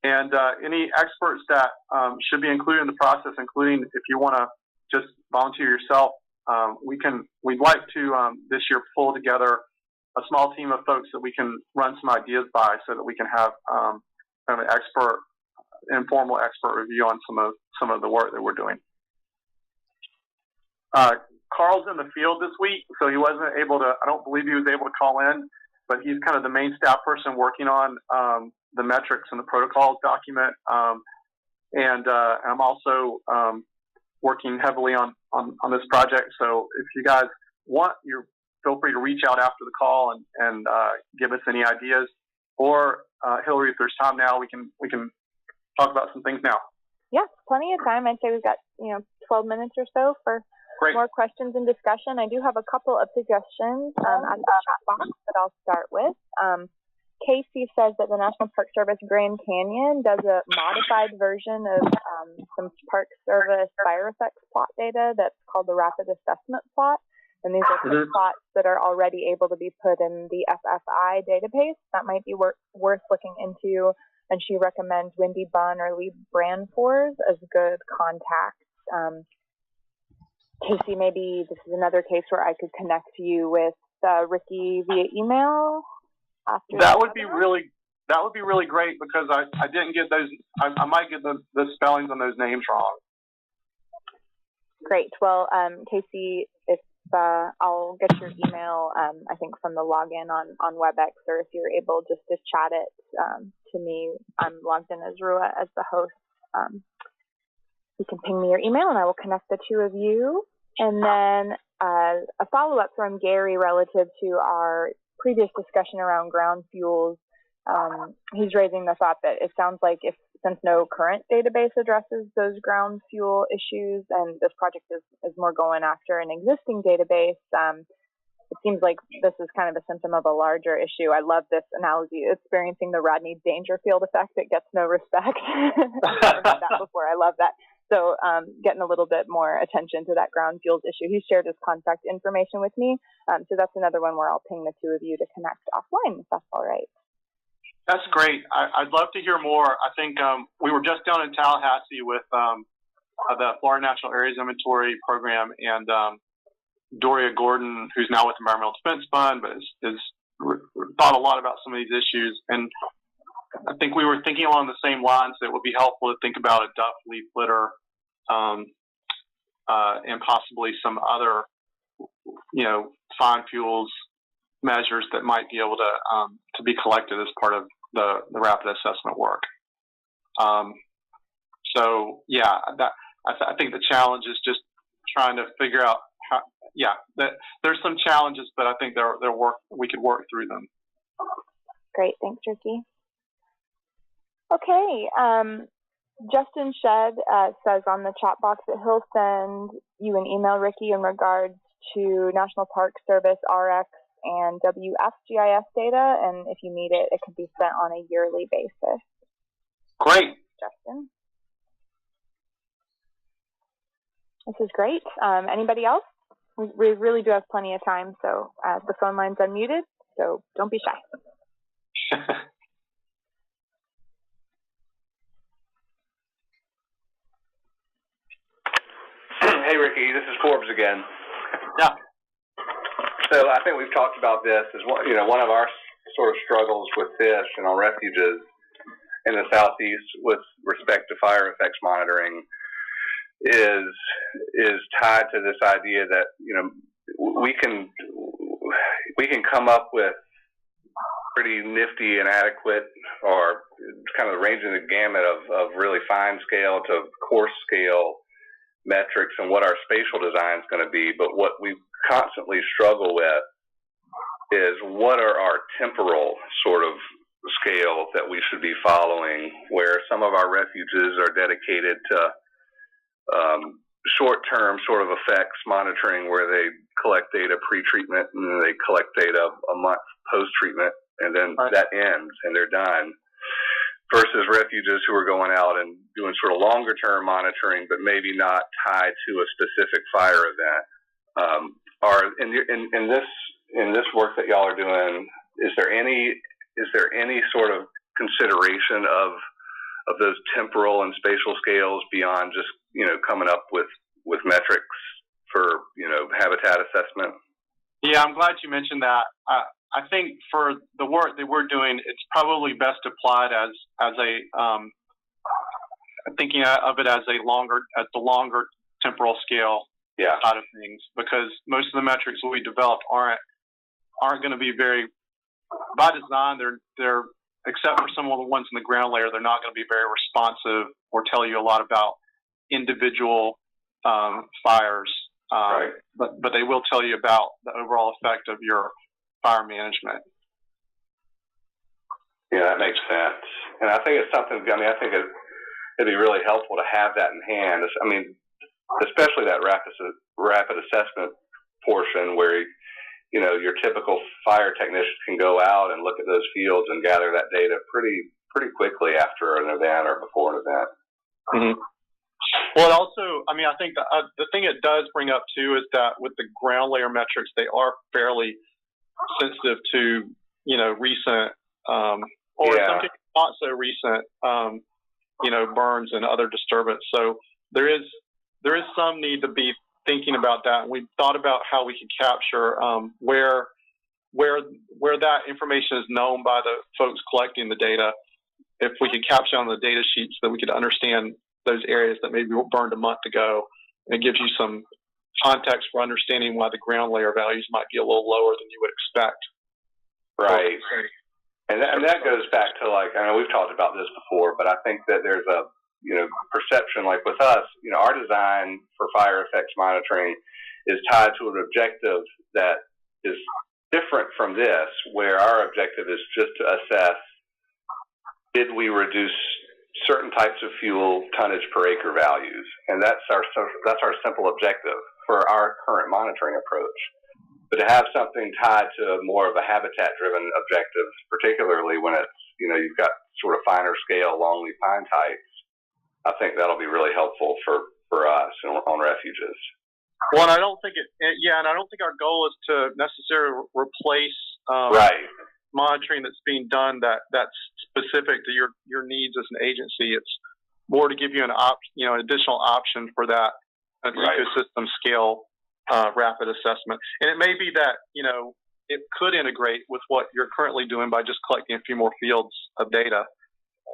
And any experts that should be included in the process, including if you want to just volunteer yourself, we'd like to this year pull together a small team of folks that we can run some ideas by so that we can have kind of an informal expert review on some of the work that we're doing. Carl's in the field this week, so he wasn't able to, I don't believe he was able to call in, but he's kind of the main staff person working on the metrics and the protocols document. And I'm also working heavily on this project. So if you guys want, feel free to reach out after the call and give us any ideas. Or Hillary, if there's time now, we can talk about some things now. Yeah, plenty of time. I'd say we've got 12 minutes or so for more questions and discussion. I do have a couple of suggestions at the chat box that I'll start with. Casey says that the National Park Service Grand Canyon does a modified version of some Park Service fire effects plot data that's called the Rapid Assessment Plot. And these are plots that are already able to be put in the FFI database. That might be worth looking into. And she recommends Wendy Bunn or Lee Branfors as good contacts. Casey, maybe this is another case where I could connect you with Ricky via email. That would be really great, because I didn't get those. I might get the spellings on those names wrong. Great. Well, Casey, if I'll get your email, I think from the login on WebEx, or if you're able just to chat it to me. I'm logged in as Rua as the host. You can ping me your email, and I will connect the two of you. And then a follow-up from Gary relative to our previous discussion around ground fuels. He's raising the thought that it sounds like since no current database addresses those ground fuel issues, and this project is more going after an existing database, it seems like this is kind of a symptom of a larger issue. I love this analogy, experiencing the Rodney Dangerfield effect. It gets no respect. I've heard that before. I love that. So getting a little bit more attention to that ground fuels issue. He shared his contact information with me. So that's another one where I'll ping the two of you to connect offline, if that's all right. That's great. I'd love to hear more. I think we were just down in Tallahassee with the Florida National Areas Inventory Program, and Doria Gordon, who's now with the Environmental Defense Fund, but has thought a lot about some of these issues. And I think we were thinking along the same lines that it would be helpful to think about a duff leaf litter and possibly some other, fine fuels measures that might be able to be collected as part of the rapid assessment work. I think the challenge is just trying to figure out how. There's some challenges, but I think we could work through them. Great, thanks, Ricky. Okay, Justin Shedd says on the chat box that he'll send you an email, Ricky, in regards to National Park Service RX and WFGIS data, and if you need it, it can be sent on a yearly basis. Great. Justin. This is great. Anybody else? We really do have plenty of time, so the phone line's unmuted, so don't be shy. Hey, Ricky, this is Forbes again. Yeah. So I think we've talked about this as one of our sort of struggles with fish and on refuges in the Southeast with respect to fire effects monitoring is tied to this idea that we can come up with pretty nifty and adequate, or kind of ranging the gamut of really fine scale to coarse scale metrics and what our spatial design is going to be. But what we constantly struggle with is what are our temporal sort of scales that we should be following, where some of our refuges are dedicated to short-term sort of effects monitoring, where they collect data pre-treatment and they collect data a month post-treatment, and then that ends and they're done, versus refuges who are going out and doing sort of longer-term monitoring, but maybe not tied to a specific fire event. In this work that y'all are doing, is there any sort of consideration of those temporal and spatial scales beyond just coming up with metrics for habitat assessment? Yeah, I'm glad you mentioned that. I think for the work that we're doing, it's probably best applied as thinking of it as the longer temporal scale side of things, because most of the metrics we developed aren't going to be very, by design, they're except for some of the ones in the ground layer, they're not going to be very responsive or tell you a lot about individual fires. But they will tell you about the overall effect of your fire management. Yeah, that makes sense. And I think it's something, I think it'd be really helpful to have that in hand. I mean, especially that rapid assessment portion where, you know, your typical fire technician can go out and look at those fields and gather that data pretty quickly after an event or before an event. Mm-hmm. Well, also, I mean, I think the thing it does bring up too is that with the ground layer metrics, they are fairly sensitive to, you know, recent or in some cases not so recent, you know, burns and other disturbance. So there is some need to be thinking about that. And we've thought about how we can capture where that information is known by the folks collecting the data. If we could capture on the data sheets, so that we could understand those areas that maybe were burned a month ago, and it gives you some context for understanding why the ground layer values might be a little lower than you would expect. Right. And that goes back to, like, I know we've talked about this before, but I think that there's a, you know, perception, like with us, you know, our design for fire effects monitoring is tied to an objective that is different from this, where our objective is just to assess, did we reduce certain types of fuel tonnage per acre values? And that's our simple objective for our current monitoring approach. But to have something tied to more of a habitat-driven objective, particularly when it's, you know, you've got sort of finer scale longleaf pine types, I think that'll be really helpful for us on refuges. Well, and I don't think and I don't think our goal is to necessarily replace monitoring that's being done that's specific to your needs as an agency. It's more to give you an additional option for that ecosystem scale rapid assessment. And it may be that, you know, it could integrate with what you're currently doing by just collecting a few more fields of data.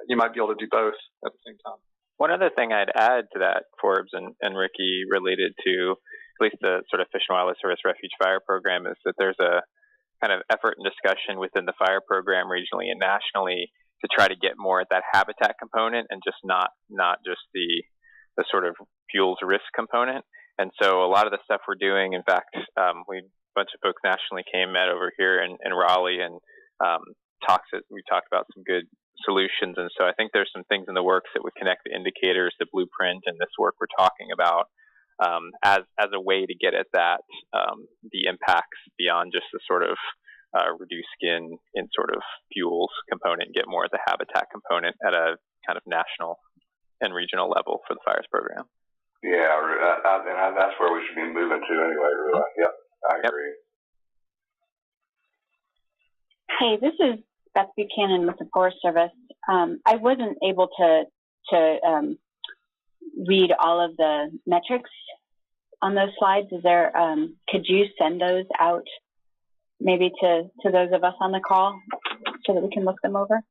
You might be able to do both at the same time. One other thing I'd add to that, Forbes and Ricky, related to at least the sort of Fish and Wildlife Service Refuge Fire Program, is that there's a kind of effort and discussion within the fire program regionally and nationally to try to get more at that habitat component and just not just the sort of fuels risk component. And so a lot of the stuff we're doing, in fact, a bunch of folks nationally met over here in Raleigh and we talked about some good solutions. And so I think there's some things in the works that would connect the indicators, the blueprint, and this work we're talking about as a way to get at that, the impacts beyond just the sort of reduce skin in sort of fuels component, and get more at the habitat component at a kind of national and regional level for the fires program. Yeah, and that's where we should be moving to anyway, really. Yep, I agree. Hey, this is Beth Buchanan with the Forest Service. I wasn't able to read all of the metrics on those slides. Is there? Could you send those out maybe to those of us on the call so that we can look them over?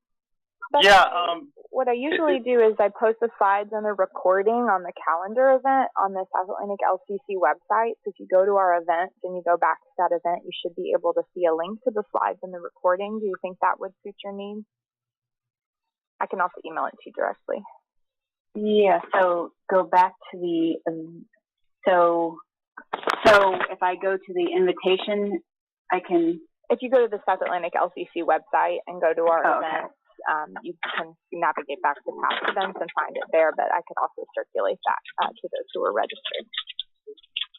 What I usually do is I post the slides and the recording on the calendar event on the South Atlantic LCC website. So if you go to our events and you go back to that event, you should be able to see a link to the slides and the recording. Do you think that would suit your needs? I can also email it to you directly. Yeah, so go back to the, so if I go to the invitation, I can... If you go to the South Atlantic LCC website and go to our events, you can navigate back to past events and find it there, but I could also circulate that to those who are registered.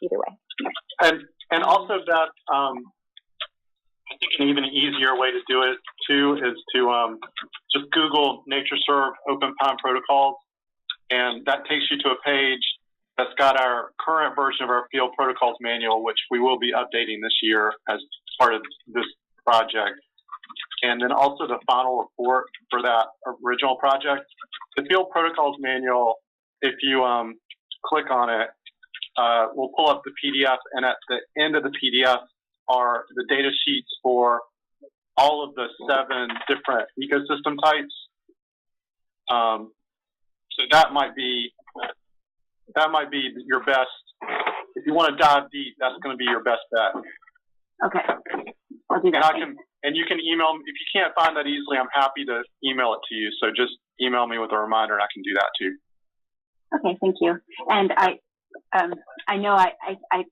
Either way. And also that, I think an even easier way to do it too is to just Google NatureServe Open Pine Protocols, and that takes you to a page that's got our current version of our field protocols manual, which we will be updating this year as part of this project. And then also the final report for that original project. The field protocols manual, if you click on it, we'll pull up the PDF, and at the end of the PDF are the data sheets for all of the 7 different ecosystem types. So that might be your best. If you want to dive deep, that's going to be your best bet. Okay. I'll do that. And you can email me. If you can't find that easily, I'm happy to email it to you. So just email me with a reminder, and I can do that too. Okay, thank you. And I know I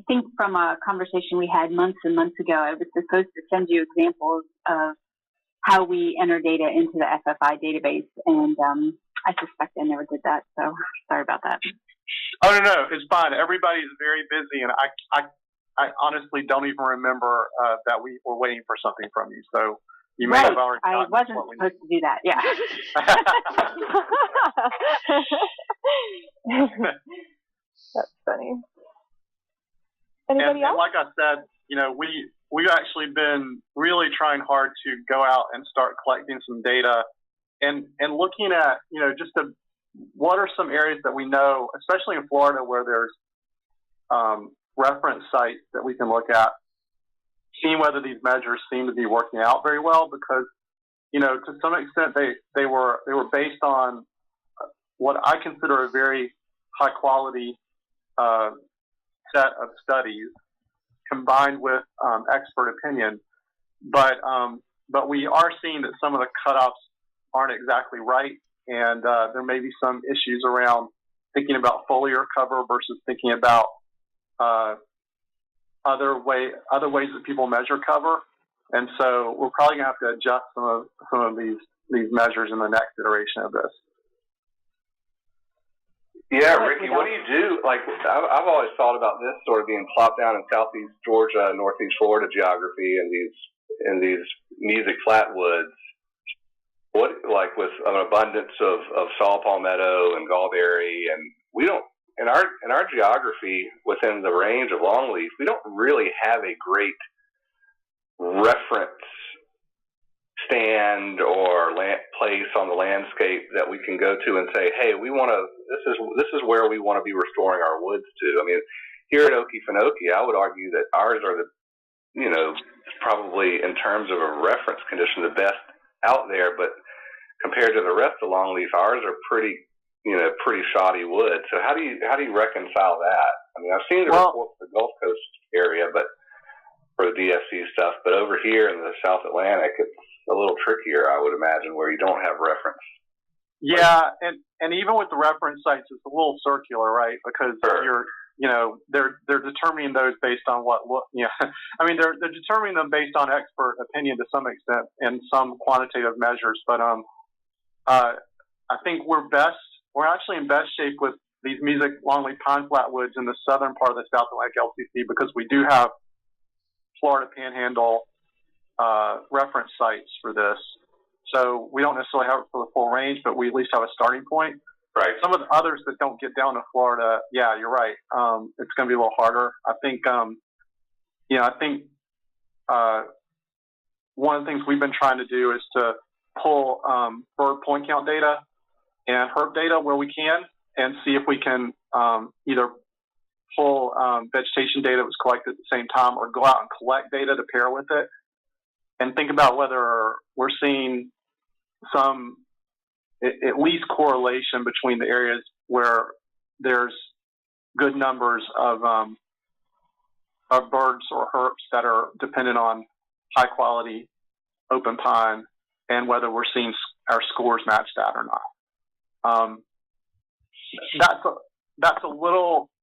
think from a conversation we had months and months ago, I was supposed to send you examples of how we enter data into the FFI database, and I suspect I never did that, so sorry about that. Oh, no, it's fine. Everybody's very busy, and I honestly don't even remember that we were waiting for something from you. So you may have already gotten I wasn't supposed to do that, yeah. That's funny. Anybody else? And like I said, you know, we've actually been really trying hard to go out and start collecting some data and looking at, you know, what are some areas that we know, especially in Florida, where there's reference sites that we can look at, seeing whether these measures seem to be working out very well, because, you know, to some extent they were based on what I consider a very high quality set of studies combined with expert opinion, but we are seeing that some of the cutoffs aren't exactly right, and there may be some issues around thinking about foliar cover versus thinking about other ways that people measure cover, and so we're probably gonna have to adjust some of these measures in the next iteration of this. Yeah, Ricky, what do you do? Like, I've always thought about this sort of being plopped down in southeast Georgia, northeast Florida geography, in these Mesic Flatwoods. What, like, with an abundance of saw palmetto and gallberry, and we don't in our geography within the range of Longleaf, we don't really have a great reference stand or place on the landscape that we can go to and say, hey, we want to. This is where we want to be restoring our woods to. I mean, here at Okefenokee, I would argue that ours are probably in terms of a reference condition, the best out there. But compared to the rest of Longleaf, ours are pretty shoddy wood. So how do you reconcile that? I mean, I've seen the report for the Gulf Coast area, but for the DFC stuff, but over here in the South Atlantic, it's a little trickier, I would imagine, where you don't have reference. Yeah, and even with the reference sites, it's a little circular, right? Because they're determining those based on I mean, they're determining them based on expert opinion to some extent and some quantitative measures. But I think we're actually in best shape with these Mesic Longleaf pine flatwoods in the southern part of the South Atlantic LCC, because we do have Florida Panhandle reference sites for this. So we don't necessarily have it for the full range, but we at least have a starting point. Right. Some of the others that don't get down to Florida, yeah, you're right. It's going to be a little harder. I think, one of the things we've been trying to do is to pull bird point count data and herp data where we can, and see if we can either pull vegetation data that was collected at the same time, or go out and collect data to pair with it, and think about whether we're seeing some, at least, correlation between the areas where there's good numbers of birds or herps that are dependent on high quality open pine, and whether we're seeing our scores match that or not.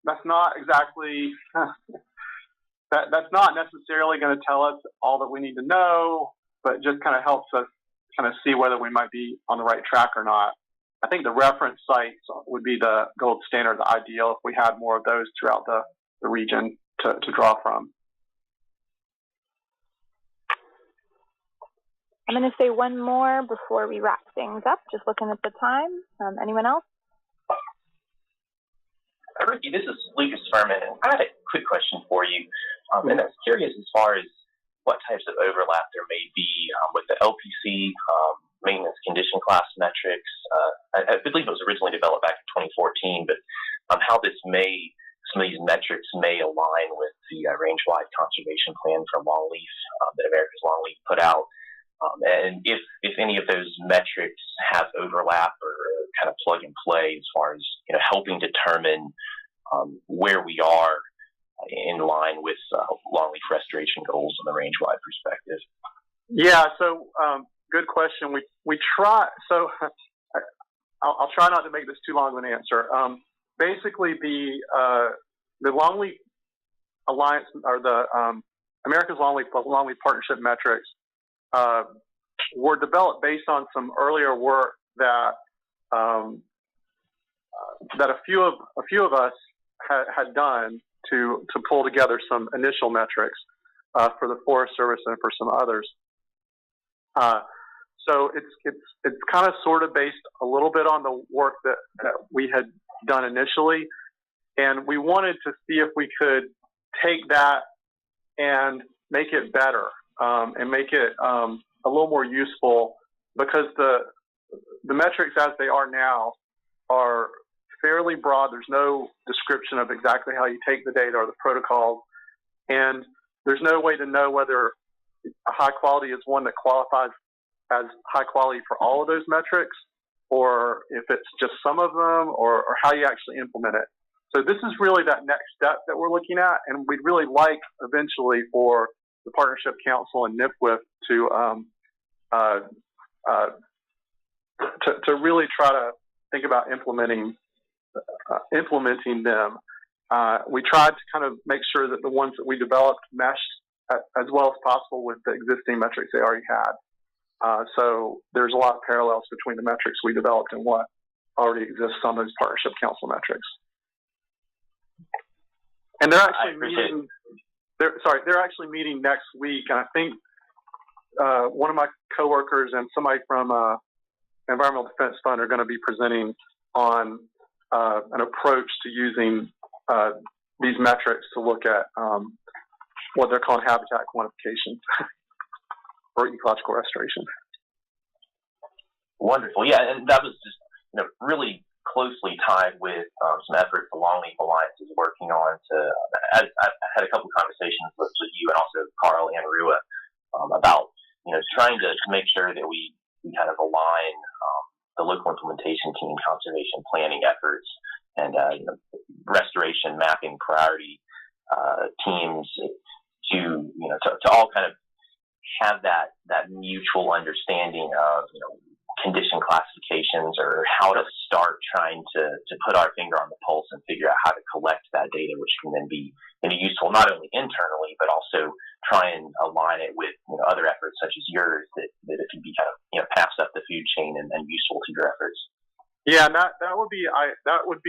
That's not exactly that's not necessarily going to tell us all that we need to know, but just kind of helps us kind of see whether we might be on the right track or not. I think the reference sites would be the gold standard, the ideal, if we had more of those throughout the region to draw from. I'm going to say one more before we wrap things up, just looking at the time. Anyone else? Ricky, this is Lucas Furman. I had a quick question for you, and I was curious as far as what types of overlap there may be with the LPC maintenance condition class metrics. I believe it was originally developed back in 2014, but how some of these metrics may align with the range-wide conservation plan for Longleaf that America's Longleaf put out, and if any of those metrics have overlap or kind of plug and play as far as helping determine where we are in line with longleaf restoration goals in the range-wide perspective. Yeah, so good question. We try. So I'll try not to make this too long of an answer. Basically, the Longleaf Alliance, or the America's Longleaf Partnership metrics were developed based on some earlier work that that a few of us had done to pull together some initial metrics for the Forest Service and for some others. So it's kind of sort of based a little bit on the work that we had done initially, and we wanted to see if we could take that and make it better and make it a little more useful, because the metrics as they are now are fairly broad. There's no description of exactly how you take the data or the protocols, and there's no way to know whether a high quality is one that qualifies as high quality for all of those metrics, or if it's just some of them, or how you actually implement it. So this is really that next step that we're looking at, and we'd really like eventually for the Partnership Council and NIFWIF to really try to think about implementing them. We tried to kind of make sure that the ones that we developed meshed as well as possible with the existing metrics they already had. So there's a lot of parallels between the metrics we developed and what already exists on those Partnership Council metrics. And they're actually meeting. They're actually meeting next week, and I think one of my coworkers and somebody from Environmental Defense Fund are going to be presenting on an approach to using these metrics to look at what they're calling habitat quantification or ecological restoration. Wonderful, yeah, and that was just really closely tied with some efforts the Longleaf Alliance is working on. I've had a couple of conversations with you and also Carl and Rua about trying to make sure that we kind of align the local implementation team, conservation planning efforts, and restoration mapping priority teams to all kind of have that mutual understanding of condition classifications, or how to start trying to put our finger on the pulse and figure out how to collect that data, which can then be useful not only internally but also try and align it with other efforts such as yours that it can be kind of passed up the food chain and useful to your efforts. Yeah, and that would be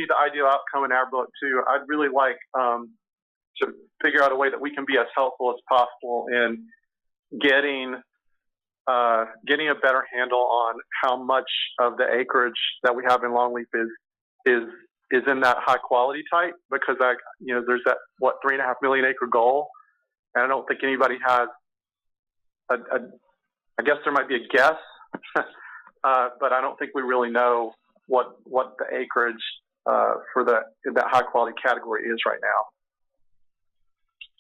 the ideal outcome in our book too. I'd really like to figure out a way that we can be as helpful as possible in getting a better handle on how much of the acreage that we have in Longleaf is in that high quality type, because there's that 3.5 million acre goal, and I don't think anybody has I guess there might be a guess, but I don't think we really know what the acreage for that high quality category is right now.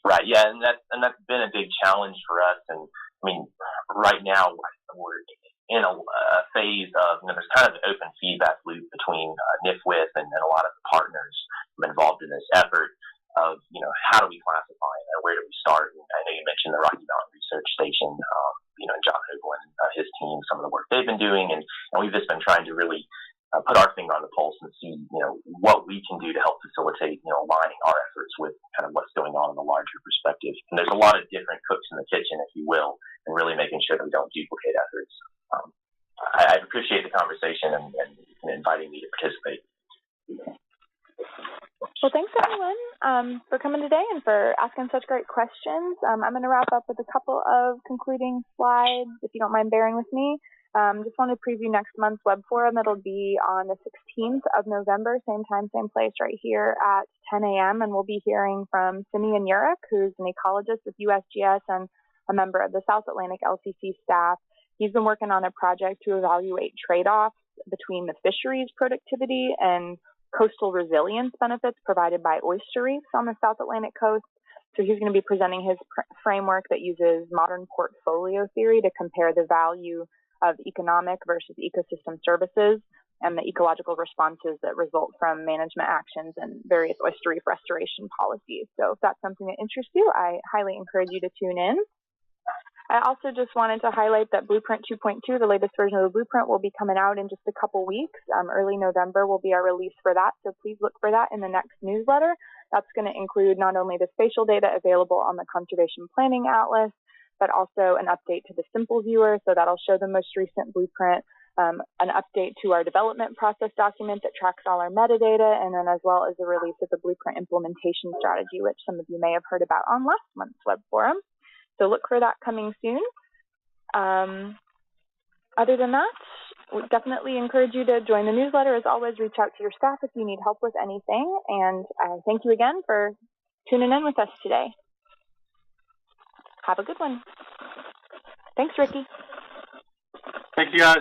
Right. Yeah, and that's been a big challenge for us. And I mean, right now we're in a phase of there's kind of an open feedback loop between NIFWIF and a lot of the partners involved in this effort of how do we classify and where do we start? And I know you mentioned the Rocky Mountain Research Station, and John Hogle and his team, some of the work they've been doing, and we've just been trying to really put our finger on the pulse and see, what we can do to help facilitate, aligning our efforts with kind of what's going on in the larger perspective. And there's a lot of different cooks in the kitchen, if you will, and really making sure that we don't duplicate efforts. I appreciate the conversation and inviting me to participate. Well, thanks everyone for coming today and for asking such great questions. I'm going to wrap up with a couple of concluding slides, if you don't mind bearing with me. Just want to preview next month's web forum. It'll be on the 16th of November, same time, same place, right here at 10 a.m. And we'll be hearing from Simeon Urich, who's an ecologist with USGS and a member of the South Atlantic LCC staff. He's been working on a project to evaluate trade-offs between the fisheries productivity and coastal resilience benefits provided by oyster reefs on the South Atlantic coast. So he's going to be presenting his framework that uses modern portfolio theory to compare the value of economic versus ecosystem services and the ecological responses that result from management actions and various oyster reef restoration policies. So if that's something that interests you, I highly encourage you to tune in. I also just wanted to highlight that Blueprint 2.2, the latest version of the Blueprint, will be coming out in just a couple weeks. Early November will be our release for that, so please look for that in the next newsletter. That's going to include not only the spatial data available on the Conservation Planning Atlas, but also an update to the Simple Viewer, so that'll show the most recent Blueprint, an update to our development process document that tracks all our metadata, and then as well as the release of the blueprint implementation strategy, which some of you may have heard about on last month's web forum. So look for that coming soon. Other than that, we definitely encourage you to join the newsletter. As always, reach out to your staff if you need help with anything. And thank you again for tuning in with us today. Have a good one. Thanks, Ricky. Thank you, guys.